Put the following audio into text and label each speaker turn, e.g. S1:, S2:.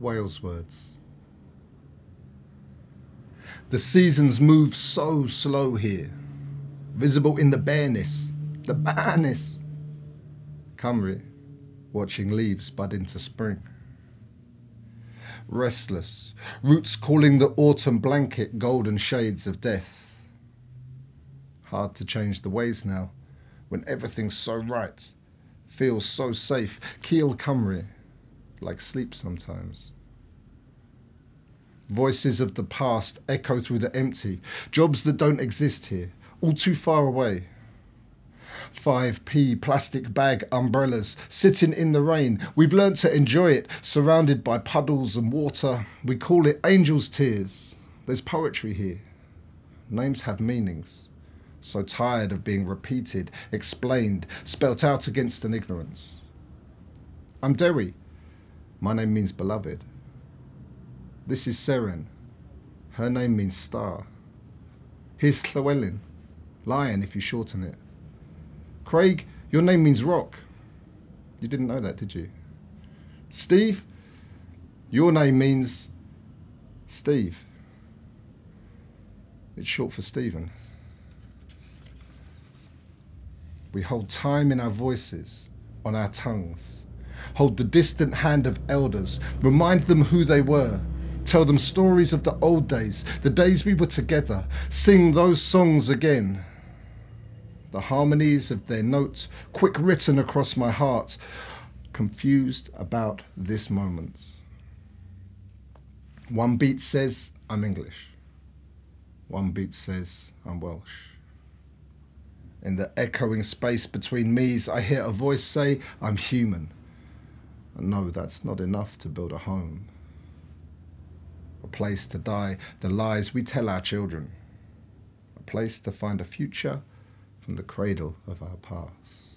S1: Wales words. The seasons move so slow here, visible in the bareness, the barness. Cymru, watching leaves bud into spring. Restless, roots calling the autumn blanket golden shades of death. Hard to change the ways now, when everything's so right, feels so safe. Keel Cymru, like sleep sometimes. Voices of the past echo through the empty, jobs that don't exist here, all too far away. 5p plastic bag umbrellas sitting in the rain. We've learnt to enjoy it, surrounded by puddles and water. We call it angel's tears. There's poetry here. Names have meanings. So tired of being repeated, explained, spelt out against an ignorance. I'm Derry. My name means beloved. This is Seren. Her name means star. Here's Llywelyn. Lion if you shorten it. Craig, your name means rock. You didn't know that, did you? Steve, your name means Steve. It's short for Stephen. We hold time in our voices, on our tongues. Hold the distant hand of elders, remind them who they were. Tell them stories of the old days, the days we were together. Sing those songs again. The harmonies of their notes, quick written across my heart, confused about this moment. One beat says I'm English. One beat says I'm Welsh. In the echoing space between me's, I hear a voice say I'm human. And no, that's not enough to build a home. A place to die the lies we tell our children. A place to find a future from the cradle of our past.